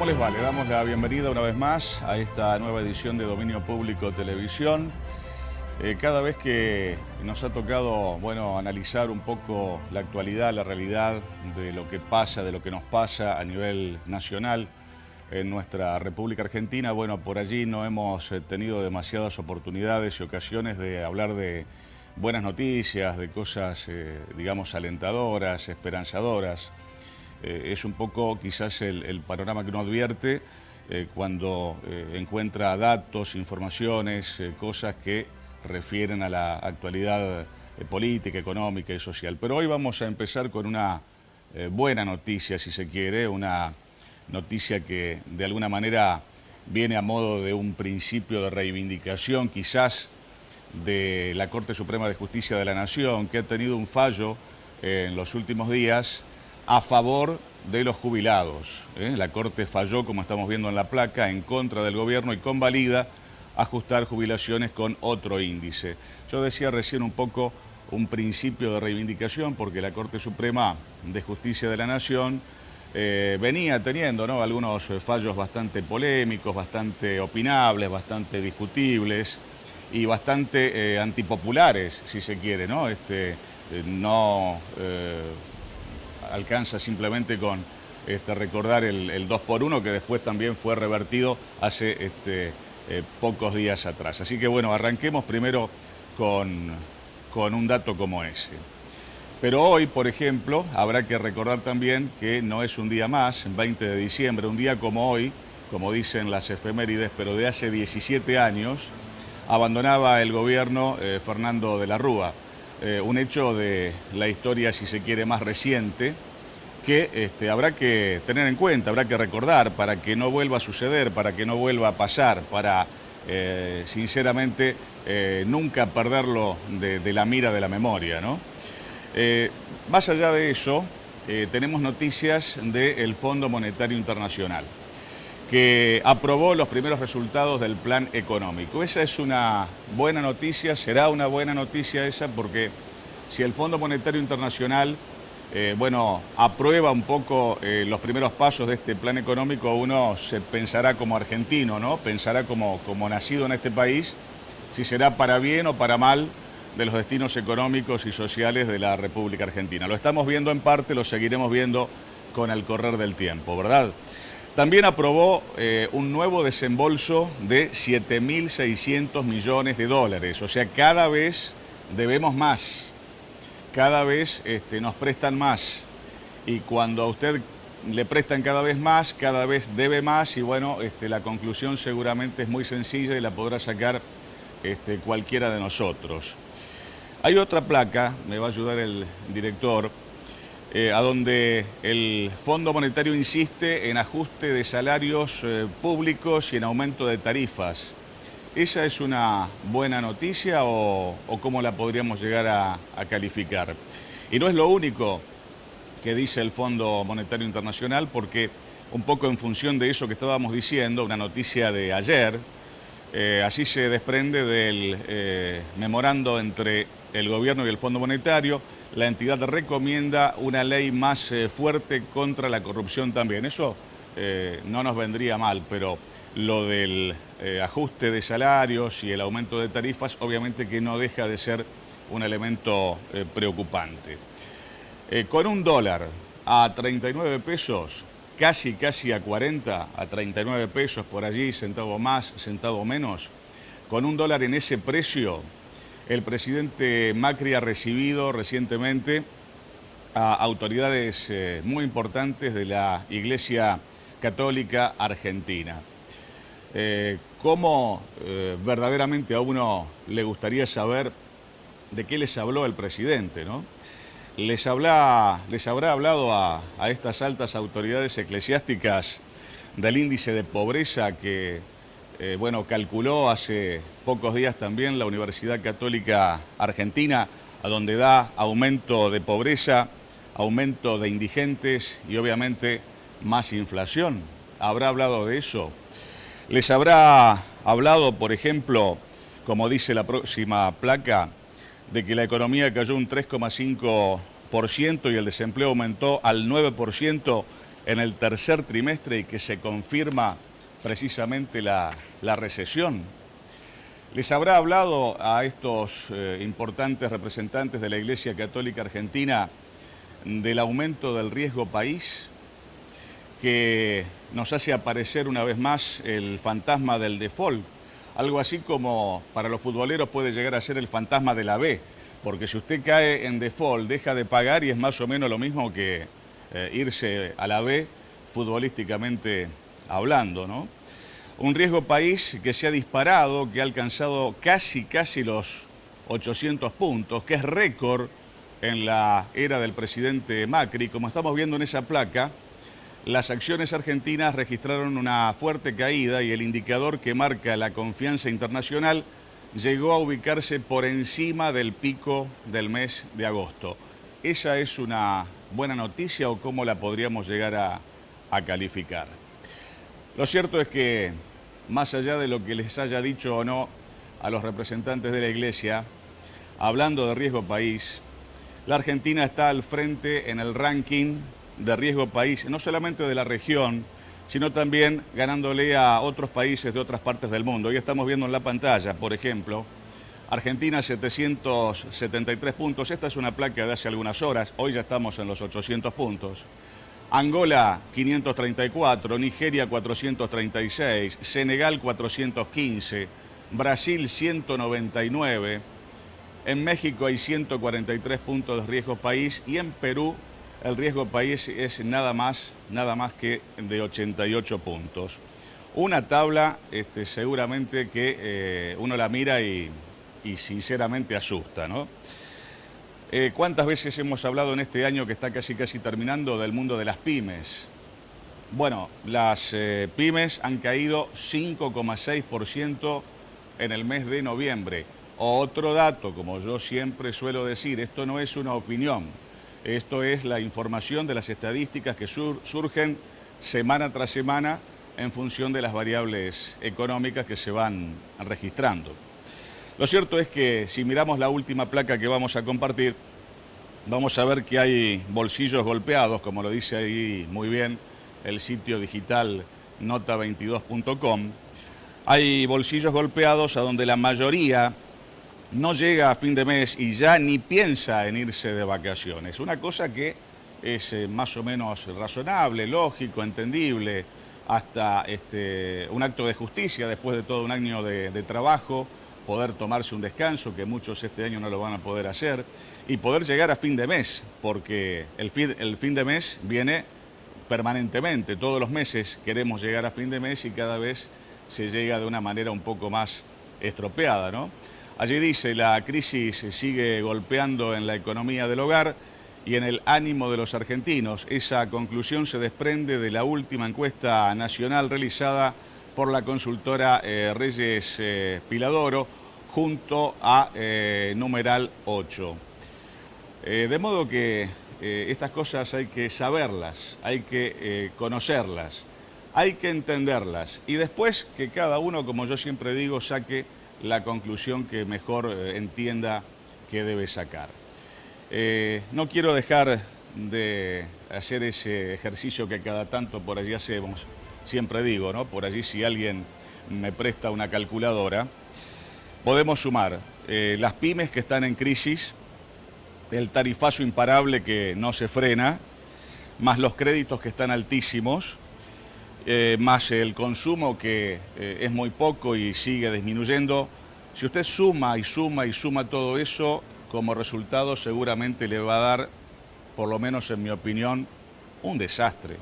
¿Cómo les va? Le damos la bienvenida una vez más a esta nueva edición de Dominio Público Televisión. Cada vez que nos ha tocado, bueno, analizar un poco la actualidad, la realidad de lo que pasa, de lo que nos pasa a nivel nacional en nuestra República Argentina, bueno, por allí no hemos tenido demasiadas oportunidades y ocasiones de hablar de buenas noticias, de cosas, digamos, alentadoras, esperanzadoras. Es un poco quizás el panorama que uno advierte cuando encuentra datos, informaciones, cosas que refieren a la actualidad política, económica y social. Pero hoy vamos a empezar con una buena noticia, si se quiere, una noticia que de alguna manera viene a modo de un principio de reivindicación quizás de la Corte Suprema de Justicia de la Nación, que ha tenido un fallo en los últimos días a favor de los jubilados. La Corte falló, como estamos viendo en la placa, en contra del gobierno y convalida ajustar jubilaciones con otro índice. Yo decía recién un poco un principio de reivindicación porque la Corte Suprema de Justicia de la Nación venía teniendo, ¿no?, algunos fallos bastante polémicos, bastante opinables, bastante discutibles y bastante antipopulares, si se quiere, ¿no? No alcanza simplemente con recordar el 2x1, que después también fue revertido hace pocos días atrás. Así que bueno, arranquemos primero con un dato como ese. Pero hoy, por ejemplo, habrá que recordar también que no es un día más, 20 de diciembre, un día como hoy, como dicen las efemérides, pero de hace 17 años, abandonaba el gobierno Fernando de la Rúa. Un hecho de la historia, si se quiere, más reciente, que habrá que tener en cuenta, habrá que recordar para que no vuelva a suceder, para que no vuelva a pasar, para, sinceramente, nunca perderlo de la mira de la memoria, ¿no? Más allá de eso, tenemos noticias del Fondo Monetario Internacional, que aprobó los primeros resultados del plan económico. Esa es una buena noticia, será una buena noticia esa, porque si el Fondo Monetario Internacional, bueno, aprueba un poco los primeros pasos de este plan económico, uno se pensará como argentino, ¿no? Pensará como nacido en este país, si será para bien o para mal de los destinos económicos y sociales de la República Argentina. Lo estamos viendo en parte, lo seguiremos viendo con el correr del tiempo, ¿verdad? También aprobó un nuevo desembolso de 7.600 millones de dólares. O sea, cada vez debemos más, cada vez nos prestan más. Y cuando a usted le prestan cada vez más, cada vez debe más. Y bueno, la conclusión seguramente es muy sencilla y la podrá sacar cualquiera de nosotros. Hay otra placa, me va a ayudar el director, a donde el Fondo Monetario insiste en ajuste de salarios públicos y en aumento de tarifas. ¿Esa es una buena noticia o cómo la podríamos llegar a calificar? Y no es lo único que dice el Fondo Monetario Internacional, porque un poco en función de eso que estábamos diciendo, una noticia de ayer, así se desprende del memorando entre el gobierno y el Fondo Monetario. La entidad recomienda una ley más fuerte contra la corrupción también. Eso no nos vendría mal, pero lo del ajuste de salarios y el aumento de tarifas, obviamente que no deja de ser un elemento preocupante. Con un dólar a 39 pesos, casi a 40, a 39 pesos por allí, centavo más, centavo menos, con un dólar en ese precio, el presidente Macri ha recibido recientemente a autoridades muy importantes de la Iglesia Católica Argentina. ¿Cómo verdaderamente a uno le gustaría saber de qué les habló el presidente, ¿no? Les habrá hablado a estas altas autoridades eclesiásticas del índice de pobreza que, bueno, calculó hace pocos días también la Universidad Católica Argentina, a donde da aumento de pobreza, aumento de indigentes y obviamente más inflación. ¿Habrá hablado de eso? Les habrá hablado, por ejemplo, como dice la próxima placa, de que la economía cayó un 3,5% y el desempleo aumentó al 9% en el tercer trimestre y que se confirma precisamente la recesión. ¿Les habrá hablado a estos importantes representantes de la Iglesia Católica Argentina del aumento del riesgo país, que nos hace aparecer una vez más el fantasma del default? Algo así como para los futboleros puede llegar a ser el fantasma de la B, porque si usted cae en default, deja de pagar y es más o menos lo mismo que irse a la B futbolísticamente hablando, ¿no? Un riesgo país que se ha disparado, que ha alcanzado casi los 800 puntos, que es récord en la era del presidente Macri. Como estamos viendo en esa placa, las acciones argentinas registraron una fuerte caída y el indicador que marca la confianza internacional llegó a ubicarse por encima del pico del mes de agosto. ¿Esa es una buena noticia o cómo la podríamos llegar a calificar? Lo cierto es que, más allá de lo que les haya dicho o no a los representantes de la Iglesia, hablando de riesgo país, la Argentina está al frente en el ranking de riesgo país, no solamente de la región, sino también ganándole a otros países de otras partes del mundo. Hoy estamos viendo en la pantalla, por ejemplo, Argentina 773 puntos, esta es una placa de hace algunas horas, hoy ya estamos en los 800 puntos. Angola 534, Nigeria 436, Senegal 415, Brasil 199, en México hay 143 puntos de riesgo país y en Perú el riesgo país es nada más que de 88 puntos. Una tabla seguramente que uno la mira y sinceramente asusta, ¿no? ¿Cuántas veces hemos hablado en este año que está casi terminando del mundo de las pymes? Bueno, las pymes han caído 5,6% en el mes de noviembre. Otro dato, como yo siempre suelo decir, esto no es una opinión, esto es la información de las estadísticas que surgen semana tras semana en función de las variables económicas que se van registrando. Lo cierto es que si miramos la última placa que vamos a compartir, vamos a ver que hay bolsillos golpeados, como lo dice ahí muy bien el sitio digital nota22.com. Hay bolsillos golpeados a donde la mayoría no llega a fin de mes y ya ni piensa en irse de vacaciones. Una cosa que es más o menos razonable, lógico, entendible, hasta un acto de justicia después de todo un año de trabajo, poder tomarse un descanso, que muchos este año no lo van a poder hacer, y poder llegar a fin de mes, porque el fin de mes viene permanentemente, todos los meses queremos llegar a fin de mes y cada vez se llega de una manera un poco más estropeada, ¿no? Allí dice, la crisis sigue golpeando en la economía del hogar y en el ánimo de los argentinos. Esa conclusión se desprende de la última encuesta nacional realizada por la consultora Reyes Piladoro junto a numeral 8. De modo que estas cosas hay que saberlas, hay que conocerlas, hay que entenderlas y después que cada uno, como yo siempre digo, saque la conclusión que mejor entienda que debe sacar. No quiero dejar de hacer ese ejercicio que cada tanto por allí hacemos. Siempre digo, ¿no? Por allí si alguien me presta una calculadora, podemos sumar las pymes que están en crisis, el tarifazo imparable que no se frena, más los créditos que están altísimos, más el consumo que es muy poco y sigue disminuyendo. Si usted suma y suma todo eso, como resultado seguramente le va a dar, por lo menos en mi opinión, un desastre.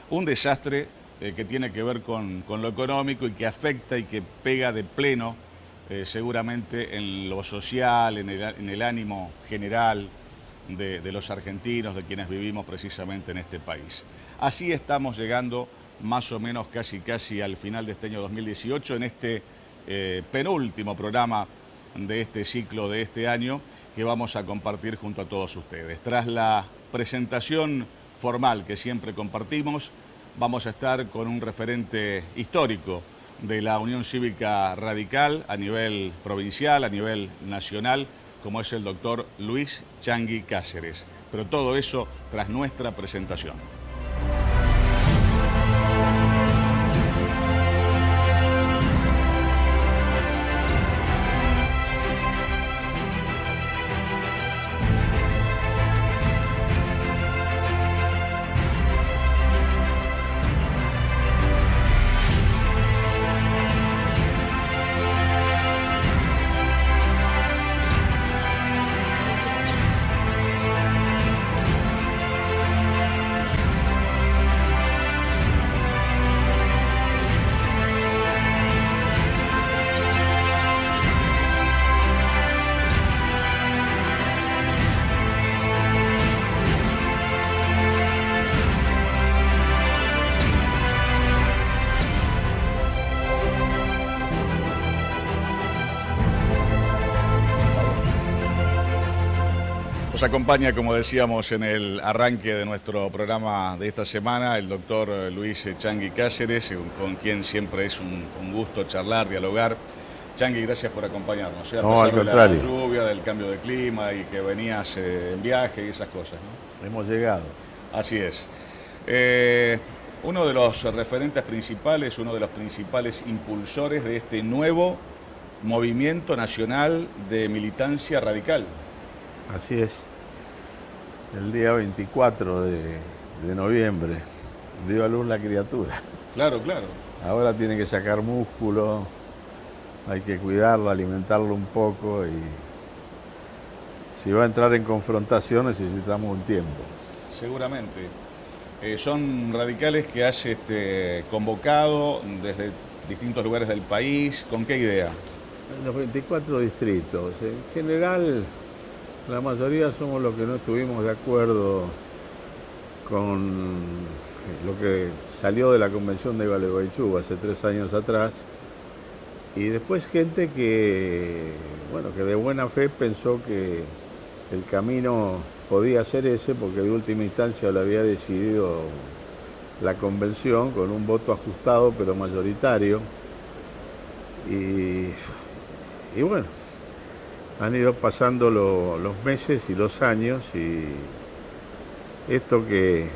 Un desastre que tiene que ver con lo económico y que afecta y que pega de pleno seguramente en lo social, en el ánimo general de los argentinos, de quienes vivimos precisamente en este país. Así estamos llegando más o menos casi al final de este año 2018, en este penúltimo programa de este ciclo de este año que vamos a compartir junto a todos ustedes. Tras la presentación formal que siempre compartimos, vamos a estar con un referente histórico de la Unión Cívica Radical a nivel provincial, a nivel nacional, como es el doctor Luis Changui Cáceres. Pero todo eso tras nuestra presentación. Nos acompaña, como decíamos en el arranque de nuestro programa de esta semana, el doctor Luis Changi Cáceres, con quien siempre es un gusto charlar, dialogar. Changi, gracias por acompañarnos. A No, al pesar de la contrario. lluvia, del cambio de clima y que venías en viaje y esas cosas, ¿no? Hemos llegado. Así es. Uno de los referentes principales, uno de los principales impulsores de este nuevo movimiento nacional de militancia radical. Así es. El día 24 de noviembre dio a luz la criatura. Claro, claro. Ahora tiene que sacar músculo, hay que cuidarlo, alimentarlo un poco y si va a entrar en confrontación necesitamos un tiempo. Seguramente. Son radicales que has convocado desde distintos lugares del país. ¿Con qué idea? En los 24 distritos. En general, la mayoría somos los que no estuvimos de acuerdo con lo que salió de la convención de Gualeguaychú hace 3 años atrás. Y después gente que, bueno, que de buena fe pensó que el camino podía ser ese, porque de última instancia lo había decidido la convención con un voto ajustado pero mayoritario. Y bueno, han ido pasando los meses y los años y esto que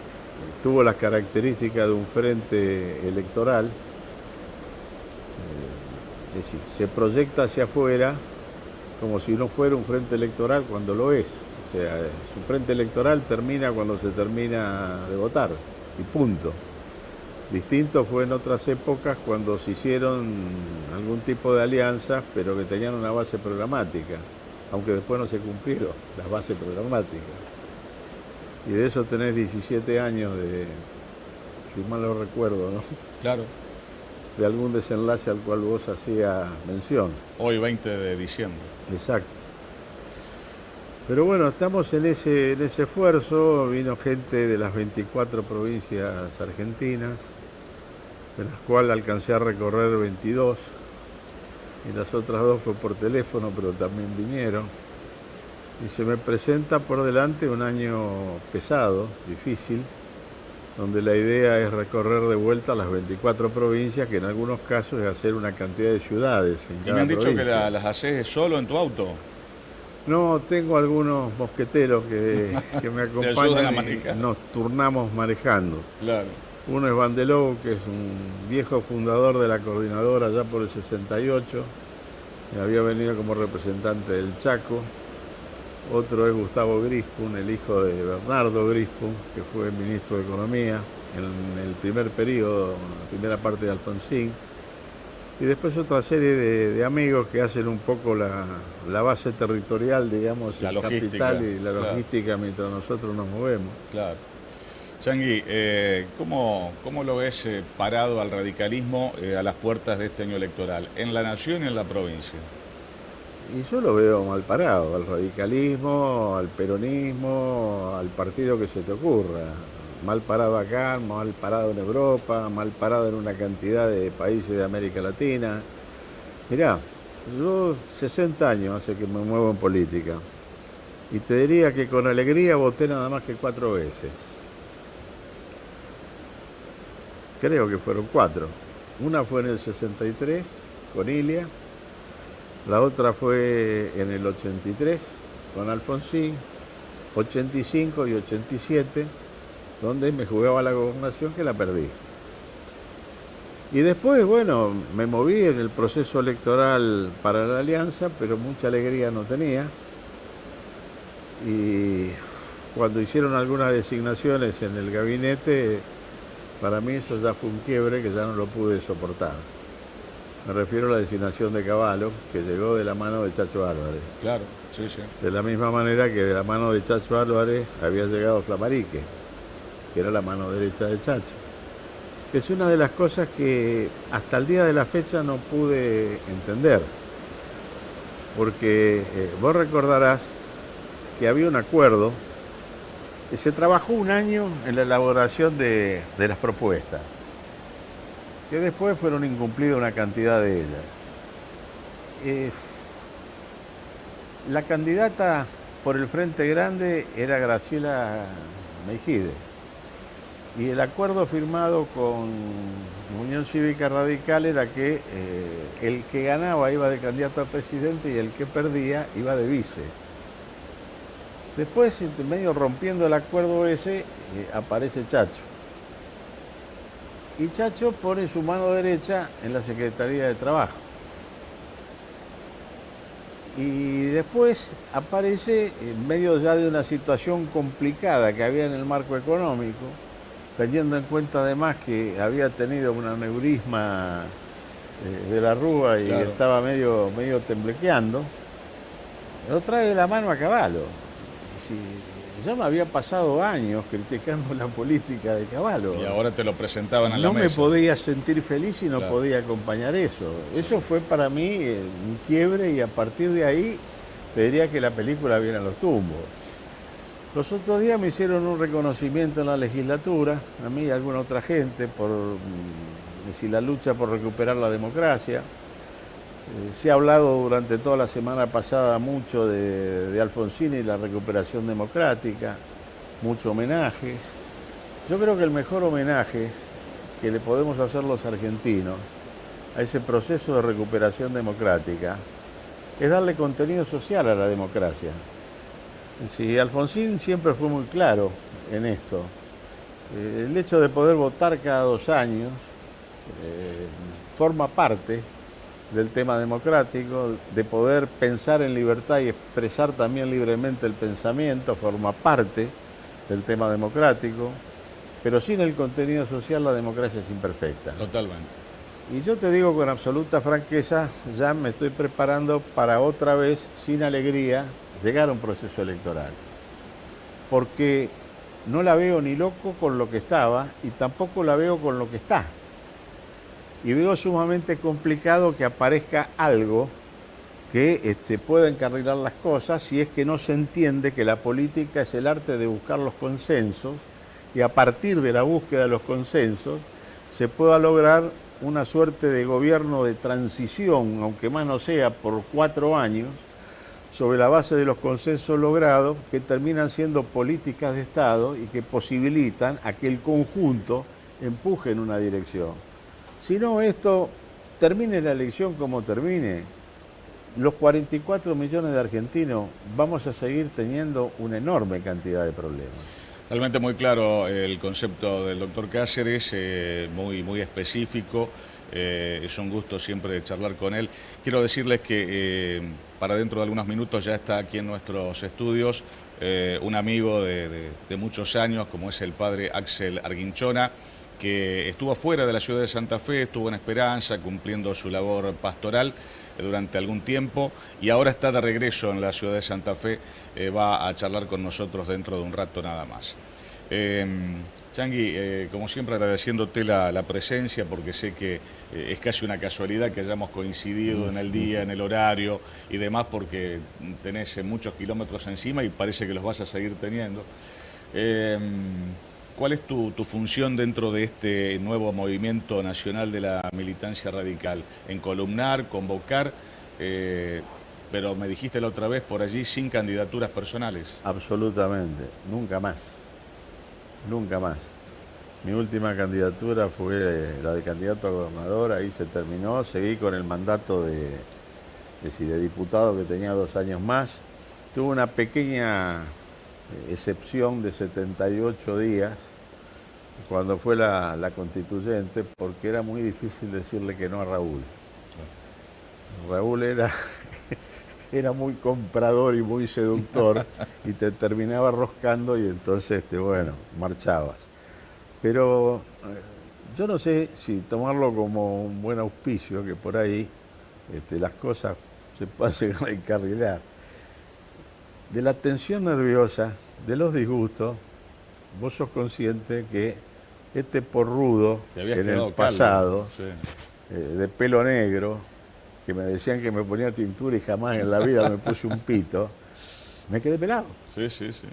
tuvo las características de un frente electoral, es decir, se proyecta hacia afuera como si no fuera un frente electoral cuando lo es. O sea, su frente electoral termina cuando se termina de votar y punto. Distinto fue en otras épocas cuando se hicieron algún tipo de alianzas, pero que tenían una base programática, aunque después no se cumplieron las bases programáticas. Y de eso tenés 17 años de, si mal no recuerdo, ¿no? Claro. De algún desenlace al cual vos hacías mención. Hoy 20 de diciembre. Exacto. Pero bueno, estamos en ese esfuerzo. Vino gente de las 24 provincias argentinas, de las cuales alcancé a recorrer 22, y las otras 2 fue por teléfono, pero también vinieron. Y se me presenta por delante un año pesado, difícil, donde la idea es recorrer de vuelta las 24 provincias, que en algunos casos es hacer una cantidad de ciudades en Y me han dicho provincia. que las haces solo en tu auto. No, tengo algunos mosqueteros que me acompañan y nos turnamos manejando. Claro. Uno es Vandelou, que es un viejo fundador de la coordinadora ya por el 68, había venido como representante del Chaco. Otro es Gustavo Grispun, el hijo de Bernardo Grispun, que fue ministro de Economía en el primer periodo, la primera parte de Alfonsín. Y después otra serie de amigos que hacen un poco la base territorial, digamos, la el logística, capital y la logística, claro, mientras nosotros nos movemos. Claro. Changi, ¿cómo lo ves parado al radicalismo a las puertas de este año electoral, en la nación y en la provincia? Y yo lo veo mal parado, al radicalismo, al peronismo, al partido que se te ocurra. Mal parado acá, mal parado en Europa, mal parado en una cantidad de países de América Latina. Mirá, yo 60 años hace que me muevo en política y te diría que con alegría voté nada más que 4 veces. Creo que fueron 4. Una fue en el 63 con Ilia, la otra fue en el 83 con Alfonsín, 85 y 87, donde me jugaba la gobernación, que la perdí. Y después, bueno, me moví en el proceso electoral para la alianza, pero mucha alegría no tenía. Y cuando hicieron algunas designaciones en el gabinete, para mí eso ya fue un quiebre que ya no lo pude soportar. Me refiero a la designación de Cavallo, que llegó de la mano de Chacho Álvarez. Claro, sí, sí. De la misma manera que de la mano de Chacho Álvarez había llegado Flamarique, que era la mano derecha de Chacho. Es una de las cosas que hasta el día de la fecha no pude entender. Porque vos recordarás que había un acuerdo y se trabajó un año en la elaboración de las propuestas, que después fueron incumplidas una cantidad de ellas. La candidata por el Frente Grande era Graciela Meijide. Y el acuerdo firmado con Unión Cívica Radical era que el que ganaba iba de candidato a presidente y el que perdía iba de vice. Después, medio rompiendo el acuerdo ese, aparece Chacho. Y Chacho pone su mano derecha en la Secretaría de Trabajo. Y después aparece, en medio ya de una situación complicada que había en el marco económico, teniendo en cuenta además que había tenido un aneurisma de la Rúa y Claro. estaba medio temblequeando, lo trae de la mano a Cavallo. Si, yo me había pasado años criticando la política de Cavallo. Y ahora te lo presentaban en la No mesa. me podía sentir feliz y no Claro. podía acompañar eso. Sí. Eso fue para mí un quiebre y a partir de ahí te diría que la película viene a los tumbos. Los otros días me hicieron un reconocimiento en la legislatura, a mí y a alguna otra gente, por decir, la lucha por recuperar la democracia. Se ha hablado durante toda la semana pasada mucho de Alfonsín y la recuperación democrática, mucho homenaje. Yo creo que el mejor homenaje que le podemos hacer los argentinos a ese proceso de recuperación democrática es darle contenido social a la democracia. Sí, Alfonsín siempre fue muy claro en esto. El hecho de poder votar cada 2 años forma parte del tema democrático, de poder pensar en libertad y expresar también libremente el pensamiento, forma parte del tema democrático, pero sin el contenido social la democracia es imperfecta. Totalmente. Y yo te digo con absoluta franqueza, ya me estoy preparando para otra vez, sin alegría, llegar a un proceso electoral. Porque no la veo ni loco con lo que estaba y tampoco la veo con lo que está. Y veo sumamente complicado que aparezca algo que pueda encarrilar las cosas si es que no se entiende que la política es el arte de buscar los consensos y a partir de la búsqueda de los consensos se pueda lograr una suerte de gobierno de transición, aunque más no sea por 4 años, sobre la base de los consensos logrados que terminan siendo políticas de Estado y que posibilitan a que el conjunto empuje en una dirección. Si no, esto, termine la elección como termine, los 44 millones de argentinos vamos a seguir teniendo una enorme cantidad de problemas. Realmente muy claro el concepto del doctor Cáceres, muy específico. Es un gusto siempre charlar con él. Quiero decirles que para dentro de algunos minutos ya está aquí en nuestros estudios un amigo de muchos años, como es el padre Axel Arguinchona, que estuvo fuera de la ciudad de Santa Fe, estuvo en Esperanza cumpliendo su labor pastoral durante algún tiempo y ahora está de regreso en la ciudad de Santa Fe, va a charlar con nosotros dentro de un rato nada más. Changi, como siempre agradeciéndote la presencia porque sé que es casi una casualidad que hayamos coincidido en el día, en el horario y demás porque tenés muchos kilómetros encima y parece que los vas a seguir teniendo. ¿Cuál es tu función dentro de este nuevo movimiento nacional de la militancia radical? En columnar, convocar, pero me dijiste la otra vez por allí sin candidaturas personales. Absolutamente, nunca más, nunca más. Mi última candidatura fue la de candidato a gobernador, ahí se terminó, seguí con el mandato de diputado que tenía 2 años más. Tuve una pequeña excepción de 78 días cuando fue la constituyente porque era muy difícil decirle que no a Raúl. Raúl era muy comprador y muy seductor y te terminaba roscando y entonces, bueno, marchabas. Pero yo no sé si tomarlo como un buen auspicio, que por ahí las cosas se puedan llegar a encarrilar. De la tensión nerviosa, de los disgustos, vos sos consciente que porrudo en el pasado, sí, de pelo negro, que me decían que me ponía tintura y jamás en la vida me puse un pito, Me quedé pelado. Sí.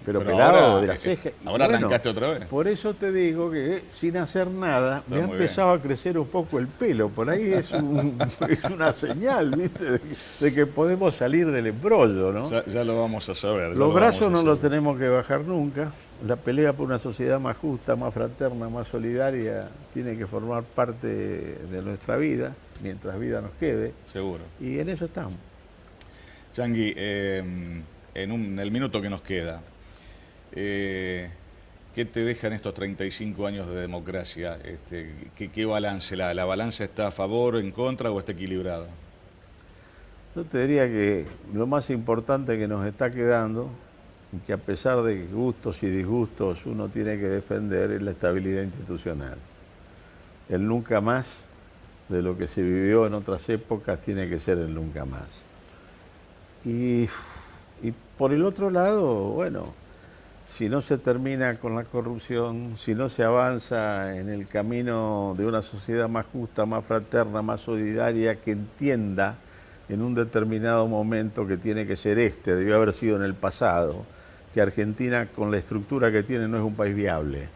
Pero pelado ahora, de la ceja. Y ahora bueno, arrancaste otra vez. Por eso te digo que sin hacer nada Está me ha muy empezado a crecer un poco el pelo. Por ahí es una señal, ¿viste? De que podemos salir del embrollo, ¿no? Ya lo vamos a saber. Los brazos no los tenemos que bajar nunca. La pelea por una sociedad más justa, más fraterna, más solidaria, tiene que formar parte de nuestra vida, mientras vida nos quede. Seguro. Y en eso estamos. Changi, en el minuto que nos queda, ¿qué te dejan estos 35 años de democracia? ¿Qué balance? ¿La balanza está a favor, en contra o está equilibrada? Yo te diría que lo más importante que nos está quedando, y que a pesar de gustos y disgustos uno tiene que defender, es la estabilidad institucional. El nunca más de lo que se vivió en otras épocas tiene que ser el nunca más. Y por el otro lado, bueno, si no se termina con la corrupción, si no se avanza en el camino de una sociedad más justa, más fraterna, más solidaria, que entienda en un determinado momento que tiene que ser debió haber sido en el pasado, que Argentina con la estructura que tiene no es un país viable.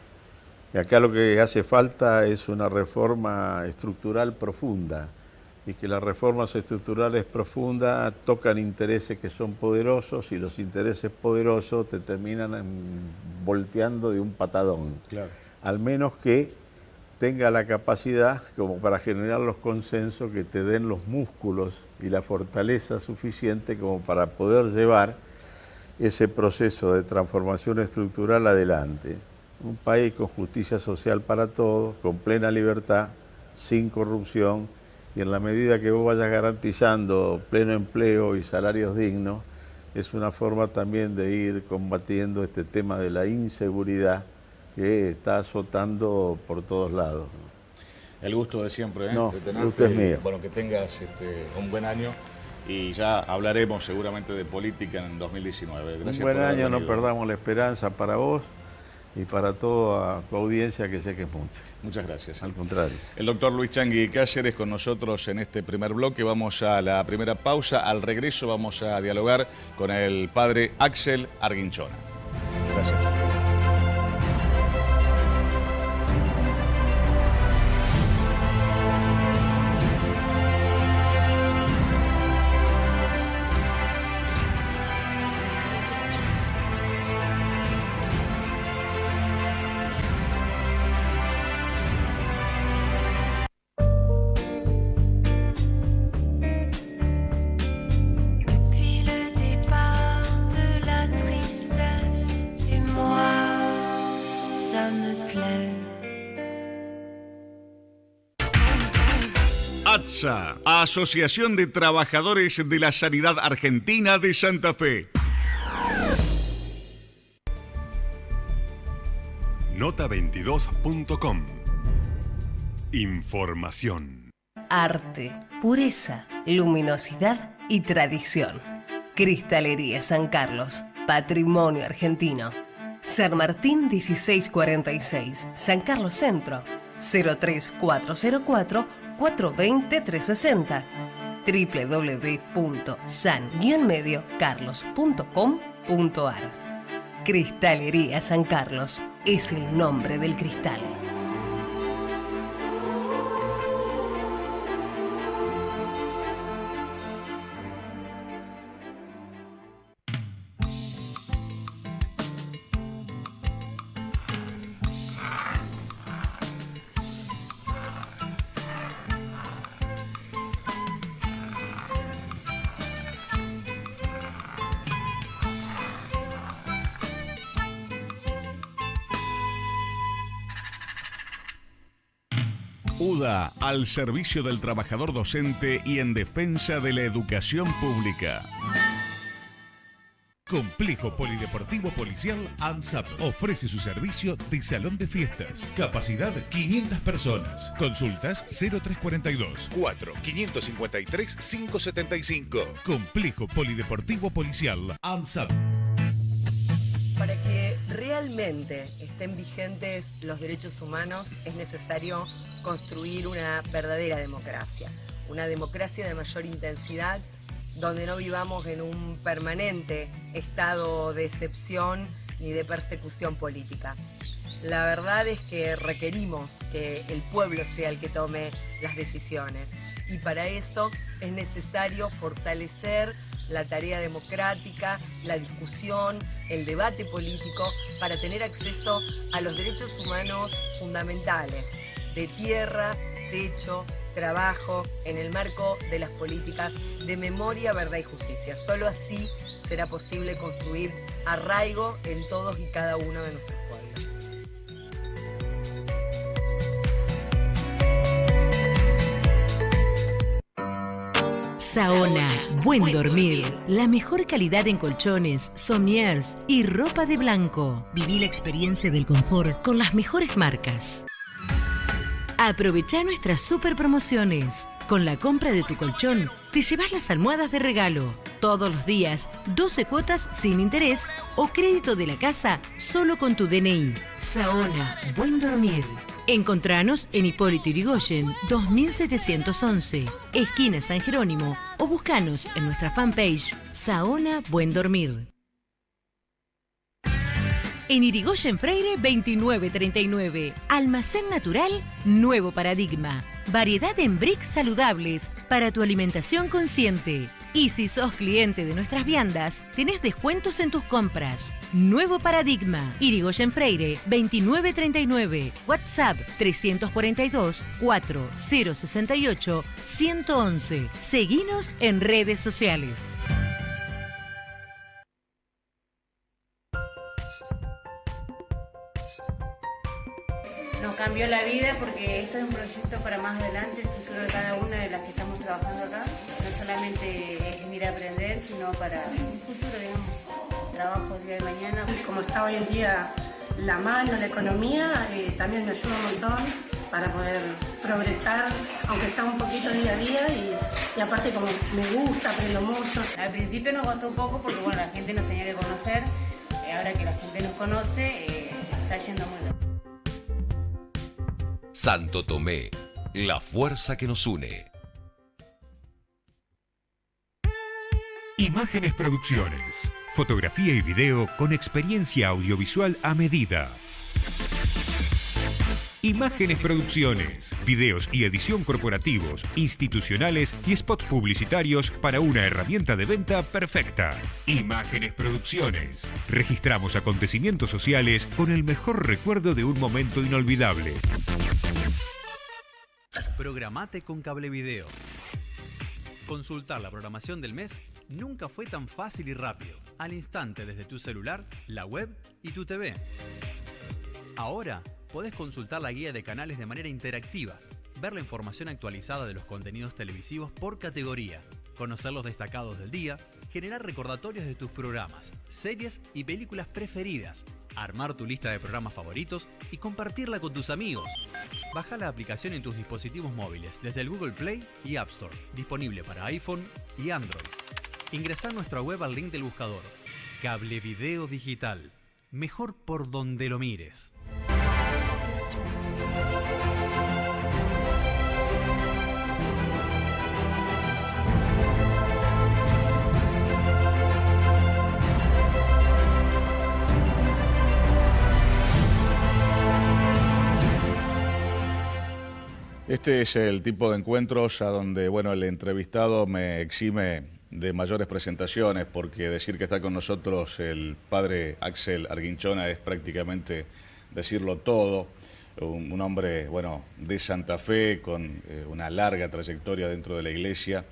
Y acá lo que hace falta es una reforma estructural profunda, y que las reformas estructurales profundas tocan intereses que son poderosos, y los intereses poderosos te terminan volteando de un patadón. Claro. Al menos que tenga la capacidad como para generar los consensos que te den los músculos y la fortaleza suficiente como para poder llevar ese proceso de transformación estructural adelante. Un país con justicia social para todos, con plena libertad, sin corrupción, y en la medida que vos vayas garantizando pleno empleo y salarios dignos, es una forma también de ir combatiendo este tema de la inseguridad que está azotando por todos lados. El gusto de siempre, No, de tenerte. el gusto es mío. Bueno, que tengas un buen año y ya hablaremos seguramente de política en 2019. Gracias Un buen por haber año, no venido. perdamos la esperanza para vos y para toda tu audiencia, que sé que es mucha. Muchas gracias. Al contrario. El doctor Luis Changi Cáceres con nosotros en este primer bloque. Vamos a la primera pausa. Al regreso vamos a dialogar con el padre Axel Arguinchona. Gracias, Changi. Puis le départ de la tristesse, et moi, ça me plaît. ATSA, Asociación de Trabajadores de la Sanidad Argentina de Santa Fe. Nota22.com. Información. Arte, pureza, luminosidad y tradición. Cristalería San Carlos, patrimonio argentino. San Martín 1646, San Carlos Centro, 03404 420 360. www.san-mediocarlos.com.ar. Cristalería San Carlos es el nombre del cristal. UDA, al servicio del trabajador docente y en defensa de la educación pública. Complejo Polideportivo Policial ANSAP ofrece su servicio de salón de fiestas. Capacidad 500 personas. Consultas 0342 4 553 575. Complejo Polideportivo Policial ANSAP. Para que realmente estén vigentes los derechos humanos es necesario construir una verdadera democracia. Una democracia de mayor intensidad donde no vivamos en un permanente estado de excepción ni de persecución política. La verdad es que requerimos que el pueblo sea el que tome las decisiones y para eso es necesario fortalecer la tarea democrática, la discusión, el debate político para tener acceso a los derechos humanos fundamentales de tierra, techo, trabajo, en el marco de las políticas de memoria, verdad y justicia. Solo así será posible construir arraigo en todos y cada uno de nuestros pueblos. Saona, buen dormir, la mejor calidad en colchones, somiers y ropa de blanco. Viví la experiencia del confort con las mejores marcas. Aprovecha nuestras super promociones. Con la compra de tu colchón, te llevas las almohadas de regalo. Todos los días, 12 cuotas sin interés o crédito de la casa solo con tu DNI. Saona, buen dormir. Encontranos en Hipólito Yrigoyen, 2711, esquina San Jerónimo, o buscanos en nuestra fanpage Saona Buen Dormir. En Irigoyen Freire 2939, Almacén Natural Nuevo Paradigma. Variedad en bricks saludables para tu alimentación consciente. Y si sos cliente de nuestras viandas, tenés descuentos en tus compras. Nuevo Paradigma, Irigoyen Freire 2939, WhatsApp 342 4068 111. Seguinos en redes sociales. Nos cambió la vida porque esto es un proyecto para más adelante, el futuro de cada una de las que estamos trabajando acá. No solamente es venir a aprender, sino para un futuro, digamos, trabajo el día de mañana. Como está hoy en día la mano, la economía, también me ayuda un montón para poder progresar, aunque sea un poquito día a día y aparte como me gusta, aprendo mucho. Al principio nos costó un poco porque bueno, la gente nos tenía que conocer, ahora que la gente nos conoce, está yendo muy bien. Santo Tomé, la fuerza que nos une. Imágenes Producciones. Fotografía y video con experiencia audiovisual a medida. Imágenes Producciones. Videos y edición corporativos, institucionales y spots publicitarios para una herramienta de venta perfecta. Imágenes Producciones. Registramos acontecimientos sociales con el mejor recuerdo de un momento inolvidable. Programate con Cablevideo. Consultar la programación del mes nunca fue tan fácil y rápido. Al instante desde tu celular, la web y tu TV. Ahora podés consultar la guía de canales de manera interactiva, ver la información actualizada de los contenidos televisivos por categoría, conocer los destacados del día, generar recordatorios de tus programas, series y películas preferidas, armar tu lista de programas favoritos y compartirla con tus amigos. Baja la aplicación en tus dispositivos móviles desde el Google Play y App Store, disponible para iPhone y Android. Ingresá a nuestra web al link del buscador. Cablevideo Digital. Mejor por donde lo mires. Este es el tipo de encuentros a donde, bueno, el entrevistado me exime de mayores presentaciones, porque decir que está con nosotros el padre Axel Arguinchona es prácticamente decirlo todo. Un hombre, bueno, de Santa Fe, con una larga trayectoria dentro de la iglesia,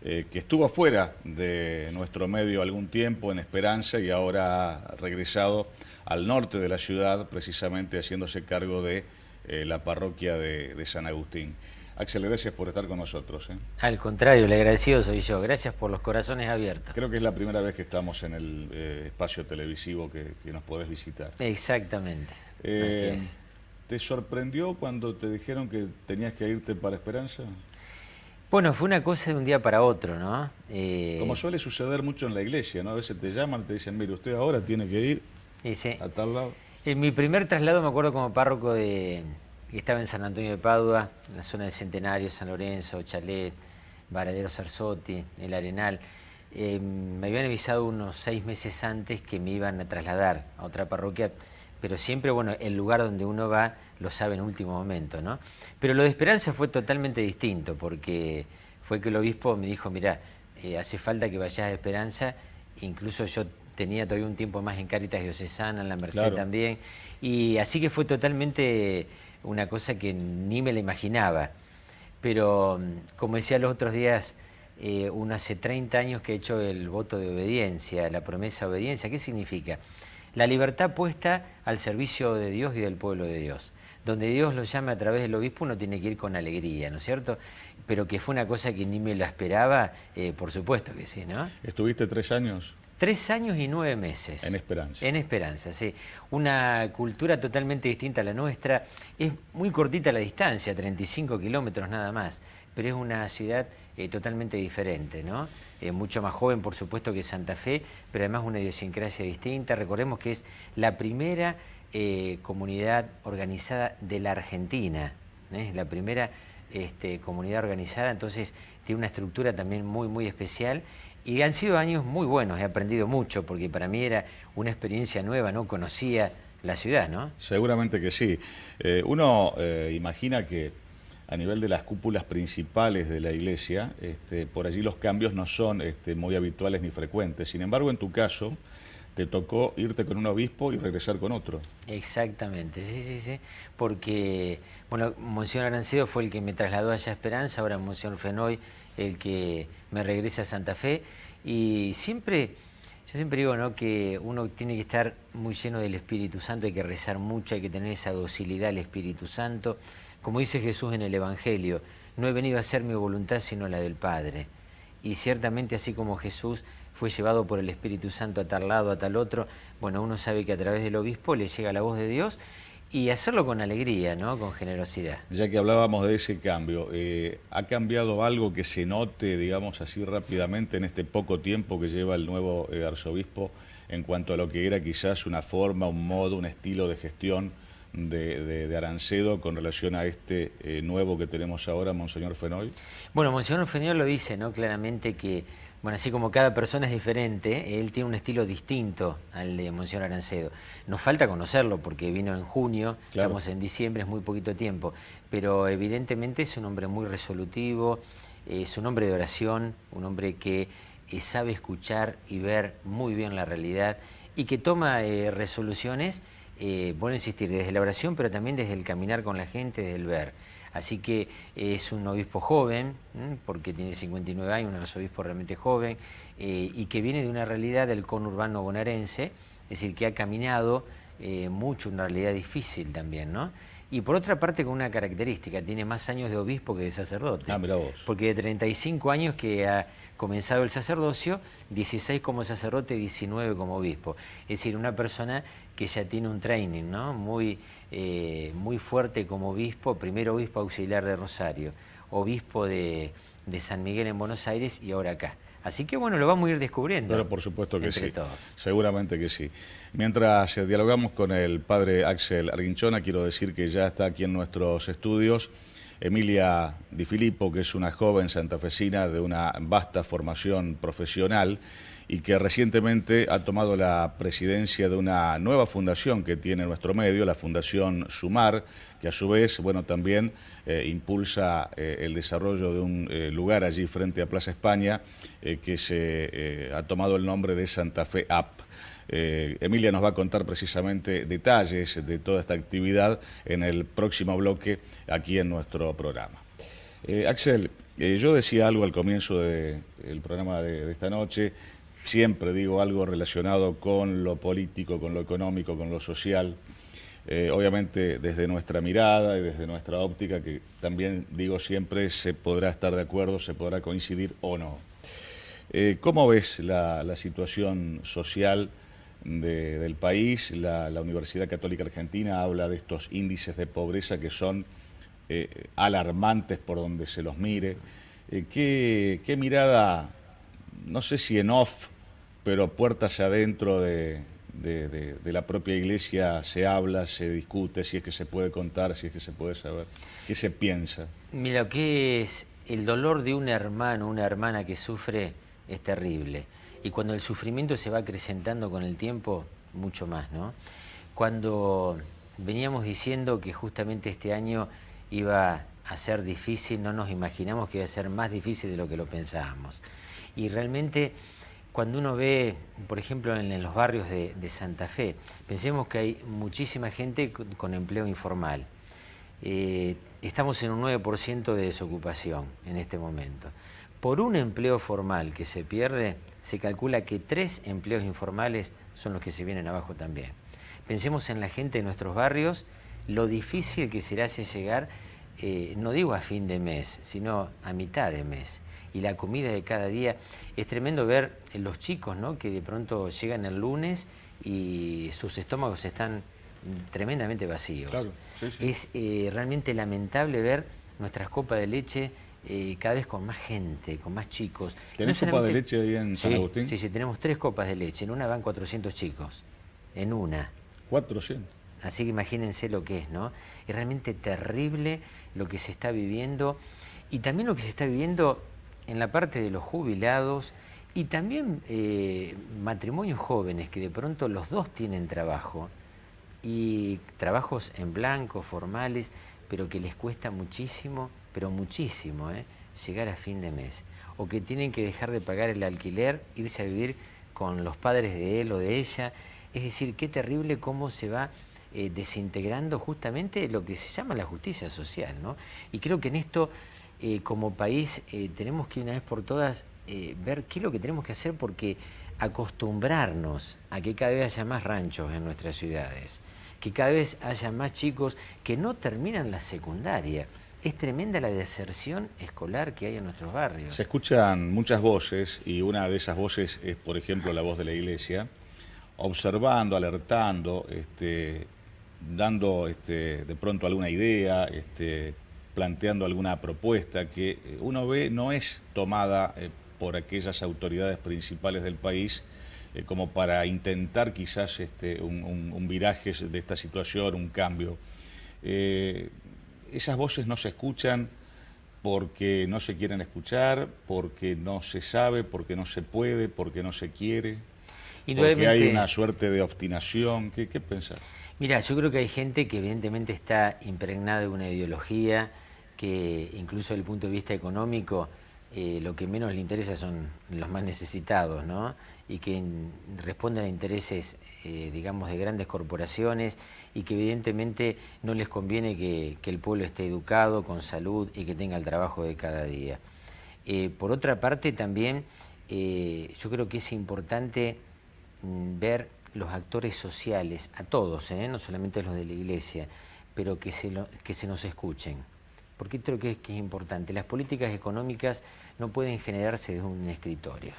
que estuvo fuera de nuestro medio algún tiempo en Esperanza y ahora ha regresado al norte de la ciudad, precisamente haciéndose cargo de la parroquia de San Agustín. Axel, gracias por estar con nosotros. Al contrario, el agradecido soy yo. Gracias por los corazones abiertos. Creo que es la primera vez que estamos en el espacio televisivo que nos podés visitar. Exactamente. Así es. ¿Te sorprendió cuando te dijeron que tenías que irte para Esperanza? Bueno, fue una cosa de un día para otro, ¿no? Como suele suceder mucho en la iglesia, ¿no? A veces te llaman, te dicen, mire, usted ahora tiene que ir a tal lado. En mi primer traslado me acuerdo como párroco que estaba en San Antonio de Padua, en la zona del Centenario, San Lorenzo, Chalet, Varadero Sarzotti, El Arenal. Me habían avisado unos 6 meses antes que me iban a trasladar a otra parroquia, pero siempre, bueno, el lugar donde uno va lo sabe en último momento, ¿no? Pero lo de Esperanza fue totalmente distinto, porque fue que el obispo me dijo, mirá, hace falta que vayas a Esperanza, incluso yo tenía todavía un tiempo más en Cáritas Diocesana, en la Merced Claro. también, y así que fue totalmente una cosa que ni me la imaginaba. Pero, como decía los otros días, uno hace 30 años que ha hecho el voto de obediencia, la promesa de obediencia. ¿Qué significa? La libertad puesta al servicio de Dios y del pueblo de Dios. Donde Dios lo llame a través del obispo, uno tiene que ir con alegría, ¿no es cierto? Pero que fue una cosa que ni me lo esperaba, por supuesto que sí, ¿no? ¿Estuviste 3 años? 3 años y 9 meses. En Esperanza. En Esperanza, sí. Una cultura totalmente distinta a la nuestra. Es muy cortita la distancia, 35 kilómetros nada más, pero es una ciudad totalmente diferente, ¿no? Mucho más joven, por supuesto, que Santa Fe, pero además una idiosincrasia distinta. Recordemos que es la primera comunidad organizada de la Argentina, la primera comunidad organizada, entonces tiene una estructura también muy, muy especial. Y han sido años muy buenos, he aprendido mucho, porque para mí era una experiencia nueva, no conocía la ciudad, ¿no? Seguramente que sí. Uno imagina que a nivel de las cúpulas principales de la iglesia, por allí los cambios no son muy habituales ni frecuentes. Sin embargo, en tu caso, te tocó irte con un obispo y regresar con otro. Exactamente, sí, porque, bueno, Monseñor Arancedo fue el que me trasladó allá a Esperanza, ahora Monseñor Fenoy el que me regresa a Santa Fe, y yo siempre digo, ¿no?, que uno tiene que estar muy lleno del Espíritu Santo, hay que rezar mucho, hay que tener esa docilidad al Espíritu Santo. Como dice Jesús en el Evangelio, no he venido a hacer mi voluntad sino la del Padre. Y ciertamente así como Jesús fue llevado por el Espíritu Santo a tal lado, a tal otro, bueno, uno sabe que a través del obispo le llega la voz de Dios, y hacerlo con alegría, ¿no?, con generosidad. Ya que hablábamos de ese cambio, ¿ha cambiado algo que se note, digamos así rápidamente, en este poco tiempo que lleva el nuevo arzobispo en cuanto a lo que era quizás una forma, un modo, un estilo de gestión de Arancedo con relación a este nuevo que tenemos ahora, Monseñor Fenoy? Bueno, Monseñor Fenoy lo dice, ¿no?, claramente que, bueno, así como cada persona es diferente, él tiene un estilo distinto al de Monseñor Arancedo. Nos falta conocerlo porque vino en junio, claro. Estamos en diciembre, es muy poquito tiempo, pero evidentemente es un hombre muy resolutivo, es un hombre de oración, un hombre que sabe escuchar y ver muy bien la realidad y que toma resoluciones, bueno, insistir, desde la oración, pero también desde el caminar con la gente, desde el ver. Así que es un obispo joven, porque tiene 59 años, un arzobispo realmente joven, y que viene de una realidad del conurbano bonaerense, es decir, que ha caminado mucho, una realidad difícil también, ¿no? Y por otra parte con una característica, tiene más años de obispo que de sacerdote. Ah, mirá vos. Porque de 35 años que ha comenzado el sacerdocio, 16 como sacerdote, 19 como obispo. Es decir, una persona que ya tiene un training, ¿no?, muy fuerte como obispo, primero obispo auxiliar de Rosario, obispo de San Miguel en Buenos Aires y ahora acá. Así que bueno, lo vamos a ir descubriendo. Pero por supuesto que entre sí, todos. seguramente que sí. Mientras dialogamos con el padre Axel Arguinchona, quiero decir que ya está aquí en nuestros estudios Emilia Di Filippo, que es una joven santafesina de una vasta formación profesional y que recientemente ha tomado la presidencia de una nueva fundación que tiene nuestro medio, la Fundación Sumar, que a su vez, bueno, también impulsa el desarrollo de un lugar allí frente a Plaza España que se ha tomado el nombre de Santa Fe App. Emilia nos va a contar precisamente detalles de toda esta actividad en el próximo bloque aquí en nuestro programa. Axel, yo decía algo al comienzo del programa de esta noche, siempre digo algo relacionado con lo político, con lo económico, con lo social, obviamente desde nuestra mirada y desde nuestra óptica, que también digo siempre se podrá estar de acuerdo, se podrá coincidir o no. ¿Cómo ves la situación social del país? La Universidad Católica Argentina habla de estos índices de pobreza que son alarmantes por donde se los mire. ¿Qué mirada, no sé si en off, pero puertas adentro de la propia iglesia se habla, se discute, si es que se puede contar, si es que se puede saber? ¿Qué se piensa? Mira, lo que es el dolor de un hermano, una hermana que sufre es terrible. Y cuando el sufrimiento se va acrecentando con el tiempo, mucho más, ¿no? Cuando veníamos diciendo que justamente este año iba a ser difícil, no nos imaginamos que iba a ser más difícil de lo que lo pensábamos. Y realmente, cuando uno ve, por ejemplo, en los barrios de Santa Fe, pensemos que hay muchísima gente con empleo informal. Estamos en un 9% de desocupación en este momento. Por un empleo formal que se pierde, se calcula que 3 empleos informales son los que se vienen abajo también. Pensemos en la gente de nuestros barrios, lo difícil que será llegar, no digo a fin de mes, sino a mitad de mes. Y la comida de cada día, es tremendo ver los chicos, ¿no?, que de pronto llegan el lunes y sus estómagos están tremendamente vacíos. Claro, sí, sí. Es realmente lamentable ver nuestras copas de leche cada vez con más gente, con más chicos. ¿Tenés copa de leche ahí en San Agustín? Sí, tenemos 3 copas de leche. En una van 400 chicos. En una. 400. Así que imagínense lo que es, ¿no? Es realmente terrible lo que se está viviendo. Y también lo que se está viviendo en la parte de los jubilados y también matrimonios jóvenes que de pronto los dos tienen trabajo y trabajos en blanco, formales, pero que les cuesta muchísimo, pero muchísimo, llegar a fin de mes. O que tienen que dejar de pagar el alquiler, irse a vivir con los padres de él o de ella. Es decir, qué terrible cómo se va desintegrando justamente lo que se llama la justicia social, ¿no? Y creo que en esto, como país, tenemos que una vez por todas ver qué es lo que tenemos que hacer, porque acostumbrarnos a que cada vez haya más ranchos en nuestras ciudades, que cada vez haya más chicos que no terminan la secundaria. Es tremenda la deserción escolar que hay en nuestros barrios. Se escuchan muchas voces y una de esas voces es, por ejemplo, la voz de la Iglesia, observando, alertando, dando de pronto alguna idea, planteando alguna propuesta que uno ve no es tomada por aquellas autoridades principales del país como para intentar quizás un viraje de esta situación, un cambio. Esas voces no se escuchan porque no se quieren escuchar, porque no se sabe, porque no se puede, porque no se quiere, porque hay una suerte de obstinación. ¿Qué pensás? Mira, yo creo que hay gente que evidentemente está impregnada de una ideología que incluso desde el punto de vista económico lo que menos le interesa son los más necesitados, ¿no? Y que responden a intereses, digamos, de grandes corporaciones y que evidentemente no les conviene que el pueblo esté educado, con salud y que tenga el trabajo de cada día. Por otra parte también yo creo que es importante ver los actores sociales, a todos, no solamente los de la Iglesia, pero que se nos escuchen. Porque creo que es importante. Las políticas económicas no pueden generarse desde un escritorio.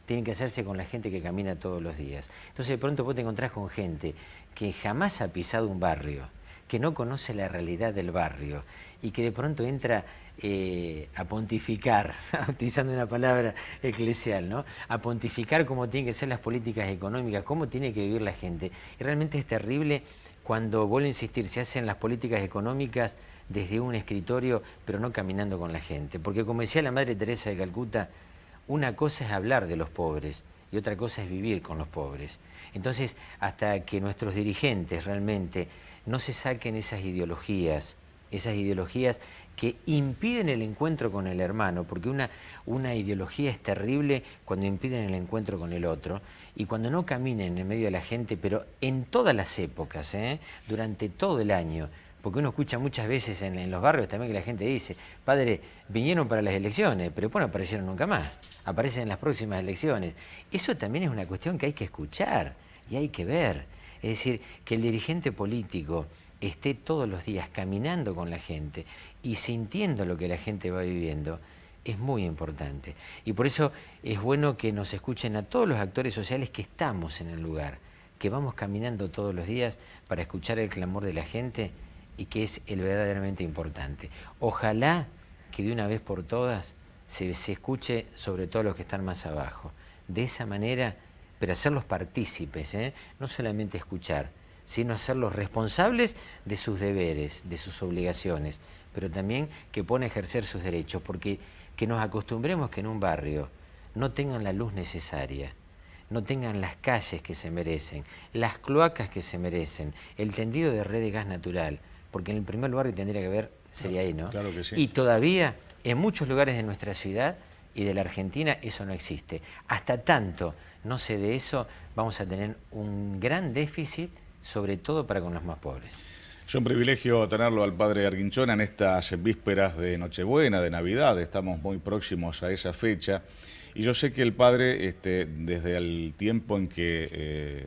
Tienen que hacerse con la gente que camina todos los días. Entonces de pronto vos te encontrás con gente que jamás ha pisado un barrio, que no conoce la realidad del barrio y que de pronto entra a pontificar, utilizando una palabra eclesial, ¿no? A pontificar cómo tienen que ser las políticas económicas, cómo tiene que vivir la gente. Y realmente es terrible cuando, vuelvo a insistir, se hacen las políticas económicas desde un escritorio, pero no caminando con la gente. Porque como decía la Madre Teresa de Calcuta, una cosa es hablar de los pobres y otra cosa es vivir con los pobres. Entonces, hasta que nuestros dirigentes realmente no se saquen esas ideologías que impiden el encuentro con el hermano, porque una ideología es terrible cuando impiden el encuentro con el otro, y cuando no caminen en medio de la gente, pero en todas las épocas, durante todo el año, porque uno escucha muchas veces en los barrios también que la gente dice, padre, vinieron para las elecciones, pero después no aparecieron nunca más, aparecen en las próximas elecciones. Eso también es una cuestión que hay que escuchar y hay que ver. Es decir, que el dirigente político esté todos los días caminando con la gente y sintiendo lo que la gente va viviendo, es muy importante. Y por eso es bueno que nos escuchen a todos los actores sociales que estamos en el lugar, que vamos caminando todos los días para escuchar el clamor de la gente y que es el verdaderamente importante. Ojalá que de una vez por todas se escuche sobre todo los que están más abajo. De esa manera, pero hacerlos partícipes, no solamente escuchar, sino hacerlos responsables de sus deberes, de sus obligaciones, pero también que puedan ejercer sus derechos, porque que nos acostumbremos que en un barrio no tengan la luz necesaria, no tengan las calles que se merecen, las cloacas que se merecen, el tendido de red de gas natural, porque en el primer lugar que tendría que haber sería ahí, ¿no? Claro que sí. Y todavía en muchos lugares de nuestra ciudad y de la Argentina eso no existe. Hasta tanto no se dé eso, vamos a tener un gran déficit, sobre todo para con los más pobres. Es un privilegio tenerlo al padre Arguinchona en estas vísperas de Nochebuena, de Navidad. Estamos muy próximos a esa fecha. Y yo sé que el padre, desde el tiempo en que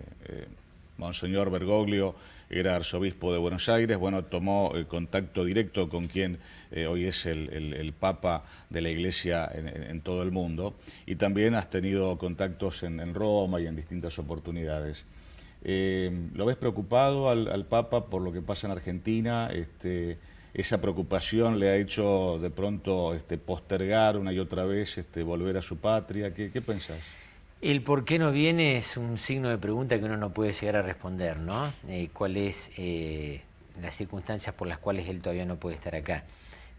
Monseñor Bergoglio era arzobispo de Buenos Aires, bueno, tomó contacto directo con quien hoy es el Papa de la Iglesia en todo el mundo. Y también has tenido contactos en Roma y en distintas oportunidades. ¿Lo ves preocupado al Papa por lo que pasa en Argentina? ¿Esa preocupación le ha hecho de pronto postergar una y otra vez volver a su patria? ¿Qué pensás? El por qué no viene es un signo de pregunta que uno no puede llegar a responder, ¿no? ¿Cuáles las circunstancias por las cuales él todavía no puede estar acá?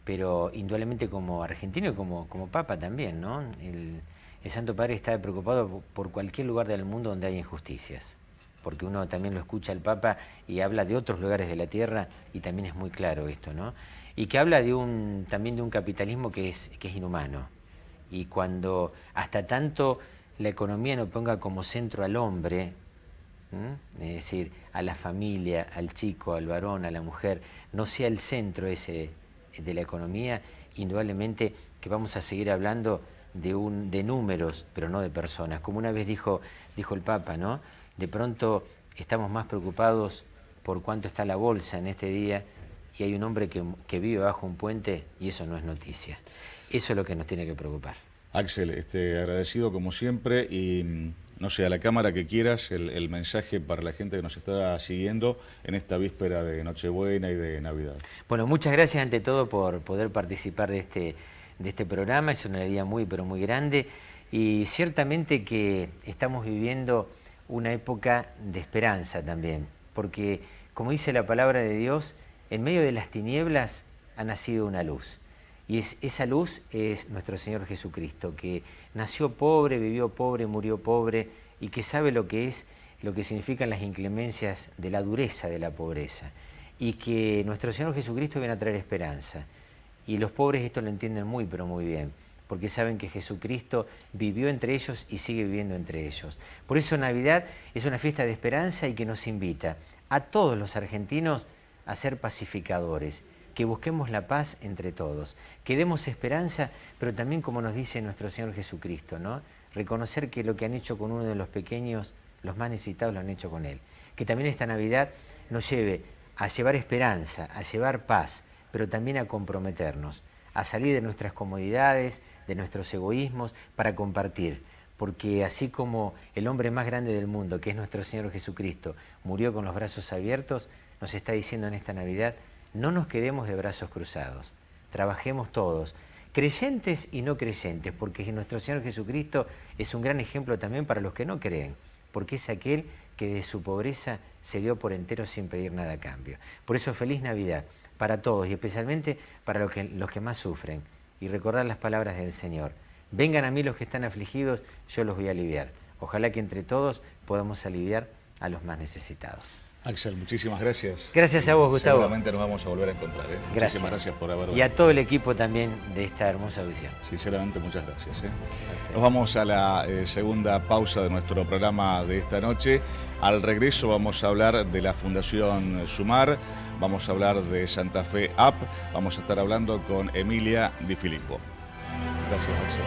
Pero indudablemente como argentino y como Papa también, ¿no? El Santo Padre está preocupado por cualquier lugar del mundo donde haya injusticias, porque uno también lo escucha al Papa y habla de otros lugares de la tierra y también es muy claro esto, ¿no? Y que habla también de un capitalismo que es inhumano. Y cuando hasta tanto la economía no ponga como centro al hombre, es decir, a la familia, al chico, al varón, a la mujer, no sea el centro ese de la economía, indudablemente que vamos a seguir hablando de números, pero no de personas. Como una vez dijo el Papa, ¿no? De pronto estamos más preocupados por cuánto está la bolsa en este día y hay un hombre que vive bajo un puente y eso no es noticia. Eso es lo que nos tiene que preocupar. Axel, agradecido como siempre y no sé, a la cámara que quieras, el mensaje para la gente que nos está siguiendo en esta víspera de Nochebuena y de Navidad. Bueno, muchas gracias ante todo por poder participar de este programa. Es una alegría muy, pero muy grande y ciertamente que estamos viviendo una época de esperanza también, porque como dice la palabra de Dios, en medio de las tinieblas ha nacido una luz. Y esa luz es nuestro Señor Jesucristo, que nació pobre, vivió pobre, murió pobre, y que sabe lo que significan las inclemencias de la dureza de la pobreza. Y que nuestro Señor Jesucristo viene a traer esperanza. Y los pobres esto lo entienden muy, pero muy bien, porque saben que Jesucristo vivió entre ellos y sigue viviendo entre ellos. Por eso Navidad es una fiesta de esperanza y que nos invita a todos los argentinos a ser pacificadores, que busquemos la paz entre todos, que demos esperanza, pero también como nos dice nuestro Señor Jesucristo, ¿no? Reconocer que lo que han hecho con uno de los pequeños, los más necesitados lo han hecho con Él. Que también esta Navidad nos lleve a llevar esperanza, a llevar paz, pero también a comprometernos, a salir de nuestras comodidades, de nuestros egoísmos, para compartir. Porque así como el hombre más grande del mundo, que es nuestro Señor Jesucristo, murió con los brazos abiertos, nos está diciendo en esta Navidad, no nos quedemos de brazos cruzados, trabajemos todos, creyentes y no creyentes, porque nuestro Señor Jesucristo es un gran ejemplo también para los que no creen, porque es aquel que de su pobreza se dio por entero sin pedir nada a cambio. Por eso feliz Navidad para todos y especialmente para los que más sufren. Y recordar las palabras del Señor. Vengan a mí los que están afligidos, yo los voy a aliviar. Ojalá que entre todos podamos aliviar a los más necesitados. Axel, muchísimas gracias. Gracias a vos, Gustavo. Seguramente nos vamos a volver a encontrar. Muchísimas gracias por haber venido. Y a todo el equipo también de esta hermosa audición. Sinceramente, muchas gracias. Nos vamos a la segunda pausa de nuestro programa de esta noche. Al regreso vamos a hablar de la Fundación Sumar, vamos a hablar de Santa Fe App, vamos a estar hablando con Emilia Di Filippo. Gracias, Axel.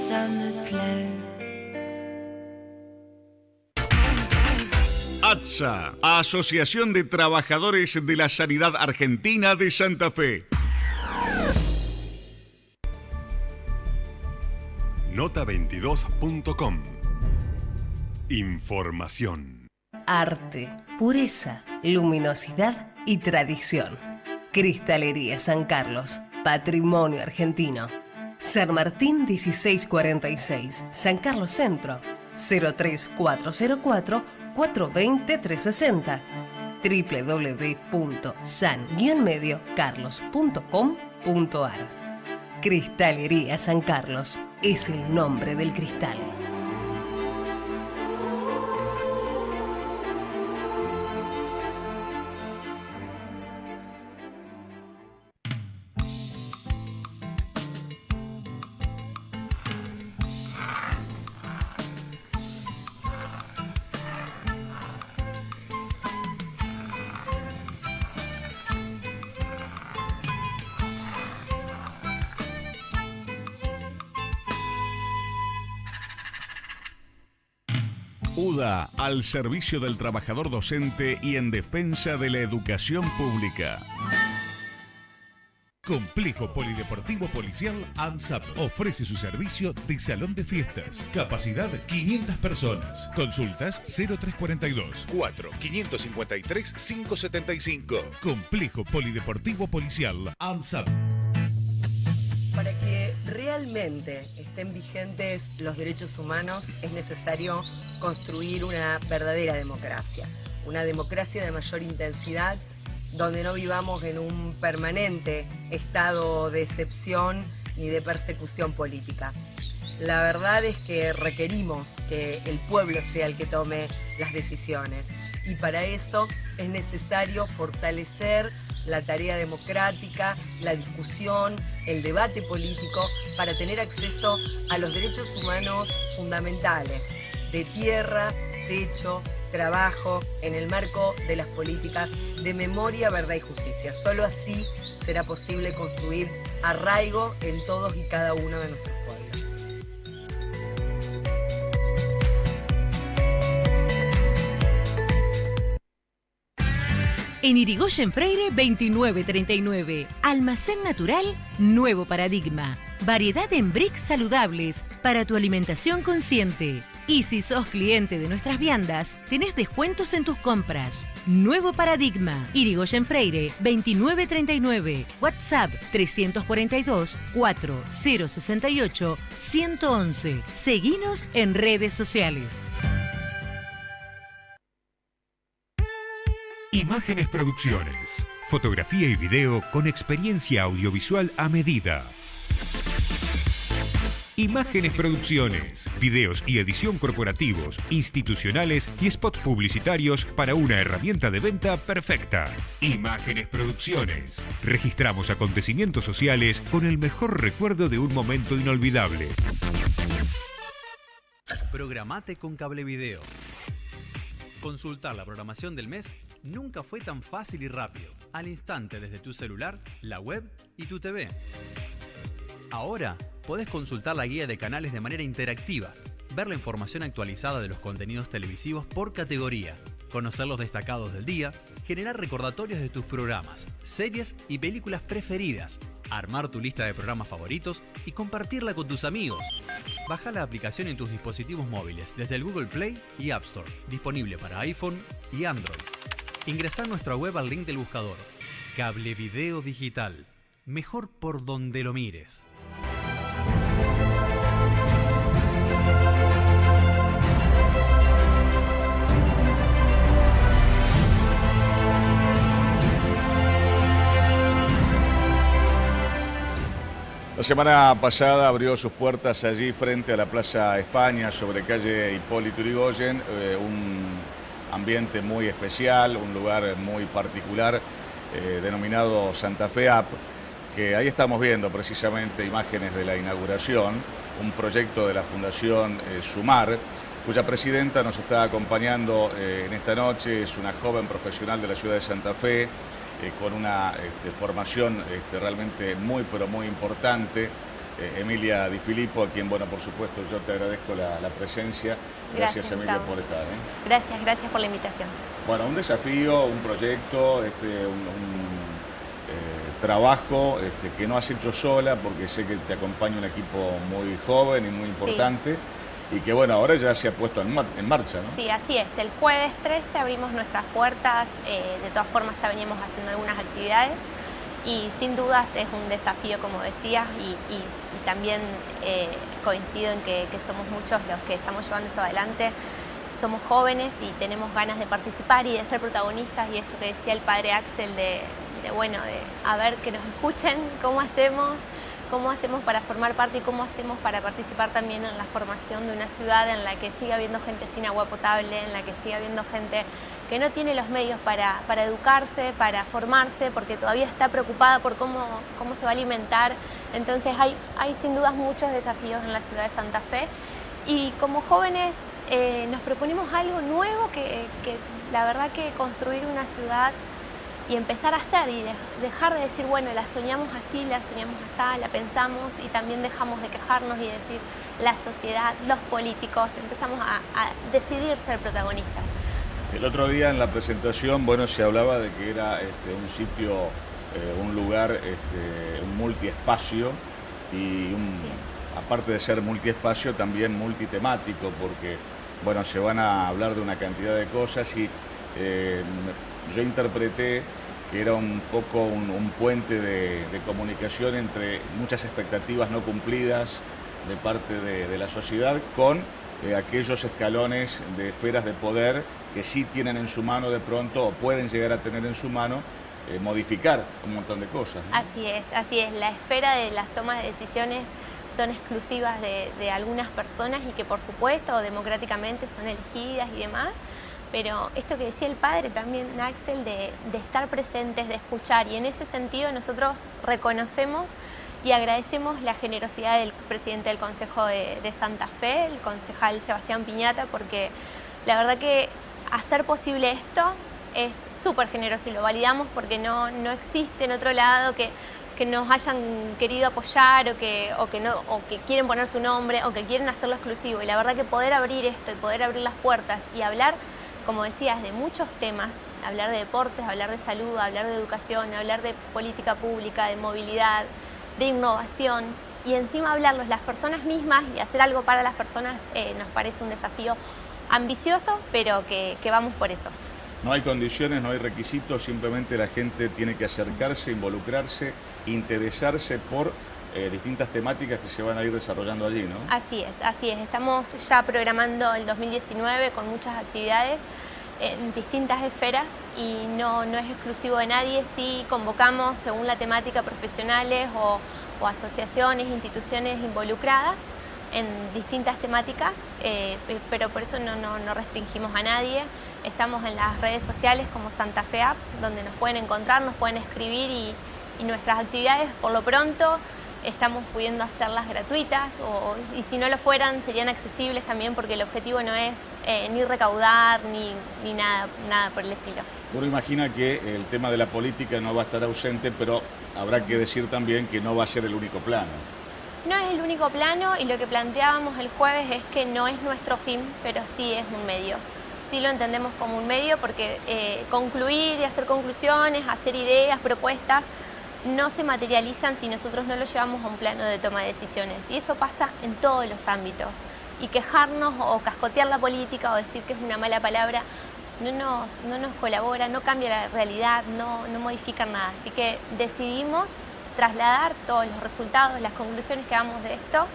Ça me plaît. ATSA, Asociación de Trabajadores de la Sanidad Argentina de Santa Fe. Nota22.com. Información. Arte, pureza, luminosidad y tradición. Cristalería San Carlos, patrimonio argentino. San Martín 1646, San Carlos Centro, 03404 420 360. www.san-mediocarlos.com.ar. Cristalería San Carlos es el nombre del cristal. UDA, al servicio del trabajador docente y en defensa de la educación pública. Complejo Polideportivo Policial ANSAP ofrece su servicio de salón de fiestas. Capacidad 500 personas. Consultas 0342 4 553 575. Complejo Polideportivo Policial ANSAP. Para que realmente estén vigentes los derechos humanos es necesario construir una verdadera democracia. Una democracia de mayor intensidad, donde no vivamos en un permanente estado de excepción ni de persecución política. La verdad es que requerimos que el pueblo sea el que tome las decisiones y para eso es necesario fortalecer la tarea democrática, la discusión, el debate político para tener acceso a los derechos humanos fundamentales de tierra, techo, trabajo, en el marco de las políticas de memoria, verdad y justicia. Solo así será posible construir arraigo en todos y cada uno de nuestros pueblos. En Irigoyen Freire 2939, Almacén Natural Nuevo Paradigma. Variedad en bricks saludables para tu alimentación consciente. Y si sos cliente de nuestras viandas, tenés descuentos en tus compras. Nuevo Paradigma, Irigoyen Freire 2939, WhatsApp 342 4068 111. Seguinos en redes sociales. Imágenes Producciones. Fotografía y video con experiencia audiovisual a medida. Imágenes Producciones. Videos y edición corporativos, institucionales y spots publicitarios para una herramienta de venta perfecta. Imágenes Producciones. Registramos acontecimientos sociales con el mejor recuerdo de un momento inolvidable. Programate con Cablevideo. Consultar la programación del mes nunca fue tan fácil y rápido. Al instante desde tu celular, la web y tu TV. Ahora podés consultar la guía de canales de manera interactiva, ver la información actualizada de los contenidos televisivos por categoría, conocer los destacados del día, generar recordatorios de tus programas, series y películas preferidas, armar tu lista de programas favoritos y compartirla con tus amigos. Baja la aplicación en tus dispositivos móviles desde el Google Play y App Store, disponible para iPhone y Android. Ingresá a nuestra web al link del buscador. Cablevideo Digital. Mejor por donde lo mires. La semana pasada abrió sus puertas allí frente a la Plaza España, sobre calle Hipólito Yrigoyen, un ambiente muy especial, un lugar muy particular, denominado Santa Fe App, que ahí estamos viendo precisamente imágenes de la inauguración, un proyecto de la Fundación Sumar, cuya presidenta nos está acompañando en esta noche. Es una joven profesional de la ciudad de Santa Fe, con una formación realmente muy pero muy importante, Emilia Di Filippo, a quien, bueno, por supuesto, yo te agradezco la presencia. Gracias Emilia, Gustavo. por estar. Gracias por la invitación. Bueno, un desafío, un proyecto, trabajo que no has hecho sola, porque sé que te acompaña un equipo muy joven y muy importante, y que bueno, ahora ya se ha puesto en marcha, ¿no? Sí, así es. El jueves 13 abrimos nuestras puertas, de todas formas ya veníamos haciendo algunas actividades y sin dudas es un desafío, como decías, y también coincido en que somos muchos los que estamos llevando esto adelante. Somos jóvenes y tenemos ganas de participar y de ser protagonistas, y esto que decía el padre Axel de a ver, que nos escuchen, cómo hacemos para formar parte y cómo hacemos para participar también en la formación de una ciudad en la que siga habiendo gente sin agua potable, en la que siga habiendo gente que no tiene los medios para educarse, para formarse, porque todavía está preocupada por cómo se va a alimentar. Entonces hay sin dudas muchos desafíos en la ciudad de Santa Fe, y como jóvenes nos proponemos algo nuevo, que la verdad que construir una ciudad y empezar a hacer y dejar de decir, bueno, la soñamos así, la soñamos así, la pensamos, y también dejamos de quejarnos y decir la sociedad, los políticos, empezamos a decidir ser protagonistas. El otro día en la presentación, bueno, se hablaba de que era un sitio, un lugar, un multiespacio, y aparte de ser multiespacio, también multitemático, porque bueno, se van a hablar de una cantidad de cosas, y yo interpreté que era un poco un puente de comunicación entre muchas expectativas no cumplidas de parte de la sociedad con aquellos escalones de esferas de poder que sí tienen en su mano de pronto, o pueden llegar a tener en su mano, modificar un montón de cosas, ¿no? Así es. La esfera de las tomas de decisiones son exclusivas de algunas personas, y que por supuesto democráticamente son elegidas y demás. Pero esto que decía el padre también, Axel, de estar presentes, de escuchar, y en ese sentido nosotros reconocemos y agradecemos la generosidad del presidente del Consejo de Santa Fe, el concejal Sebastián Piñata, porque la verdad que hacer posible esto es súper generoso, y lo validamos porque no existe en otro lado que nos hayan querido apoyar o que quieren poner su nombre o que quieren hacerlo exclusivo. Y la verdad que poder abrir esto y poder abrir las puertas y hablar, como decías, de muchos temas, hablar de deportes, hablar de salud, hablar de educación, hablar de política pública, de movilidad, de innovación, y encima hablarlos las personas mismas y hacer algo para las personas, nos parece un desafío ambicioso, pero que vamos por eso. No hay condiciones, no hay requisitos, simplemente la gente tiene que acercarse, involucrarse, interesarse por distintas temáticas que se van a ir desarrollando allí, ¿no? Así es. Estamos ya programando el 2019 con muchas actividades en distintas esferas, y no es exclusivo de nadie. Sí convocamos según la temática profesionales o asociaciones, instituciones involucradas en distintas temáticas, pero por eso no restringimos a nadie. Estamos en las redes sociales como Santa Fe App, donde nos pueden encontrar, nos pueden escribir, y nuestras actividades por lo pronto estamos pudiendo hacerlas gratuitas, y si no lo fueran serían accesibles también, porque el objetivo no es ni recaudar ni nada por el estilo. Uno imagina que el tema de la política no va a estar ausente, pero habrá que decir también que no va a ser el único plano. No es el único plano, y lo que planteábamos el jueves es que no es nuestro fin, pero sí es un medio. Sí lo entendemos como un medio, porque concluir y hacer conclusiones, hacer ideas, propuestas, no se materializan si nosotros no lo llevamos a un plano de toma de decisiones. Y eso pasa en todos los ámbitos. Y quejarnos o cascotear la política o decir que es una mala palabra no nos colabora, no cambia la realidad, no modifica nada. Así que decidimos trasladar todos los resultados, las conclusiones que hagamos de esto,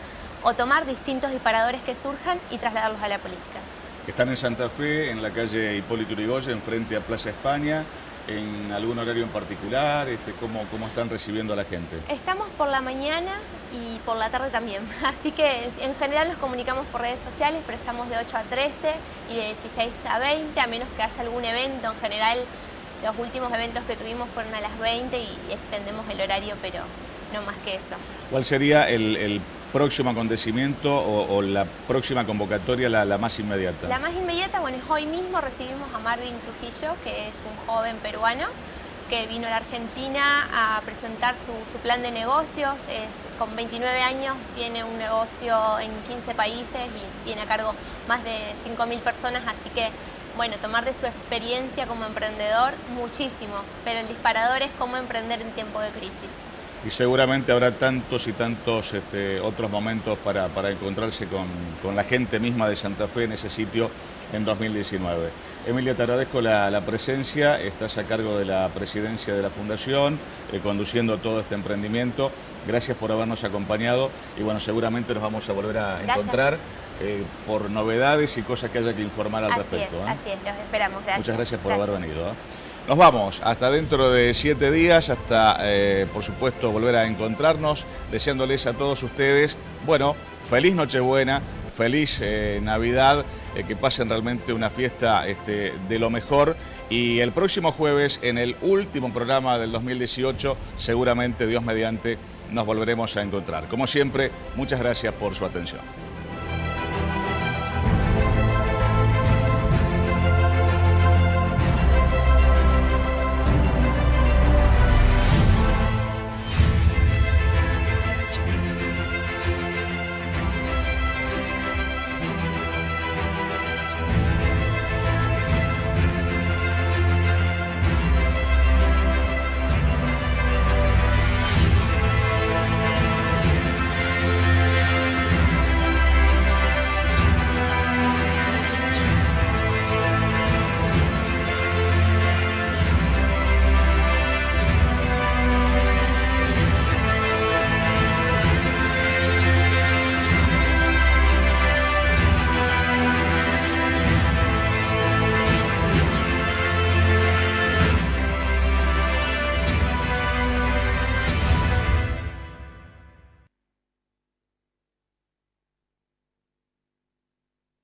o tomar distintos disparadores que surjan y trasladarlos a la política. Están en Santa Fe, en la calle Hipólito Yrigoyen, frente a Plaza España, en algún horario en particular, ¿cómo están recibiendo a la gente? Estamos por la mañana y por la tarde también, así que en general nos comunicamos por redes sociales, pero estamos de 8 a 13 y de 16 a 20, a menos que haya algún evento. En general los últimos eventos que tuvimos fueron a las 20 y extendemos el horario, pero no más que eso. ¿Cuál sería el próximo acontecimiento o la próxima convocatoria, la más inmediata? La más inmediata, bueno, es hoy mismo recibimos a Marvin Trujillo, que es un joven peruano, que vino a la Argentina a presentar su plan de negocios. Con 29 años tiene un negocio en 15 países y tiene a cargo más de 5.000 personas, así que bueno, tomar de su experiencia como emprendedor muchísimo, pero el disparador es cómo emprender en tiempo de crisis. Y seguramente habrá tantos y tantos otros momentos para encontrarse con la gente misma de Santa Fe en ese sitio en 2019. Emilia, te agradezco la presencia, estás a cargo de la presidencia de la Fundación, conduciendo todo este emprendimiento. Gracias por habernos acompañado y bueno, seguramente nos vamos a volver a encontrar por novedades y cosas que haya que informar al respecto. Así es, los esperamos. Gracias. Muchas gracias por haber venido. Nos vamos hasta dentro de 7 días, hasta por supuesto volver a encontrarnos, deseándoles a todos ustedes, bueno, feliz Nochebuena, feliz Navidad, que pasen realmente una fiesta de lo mejor y el próximo jueves en el último programa del 2018, seguramente Dios mediante, nos volveremos a encontrar. Como siempre, muchas gracias por su atención.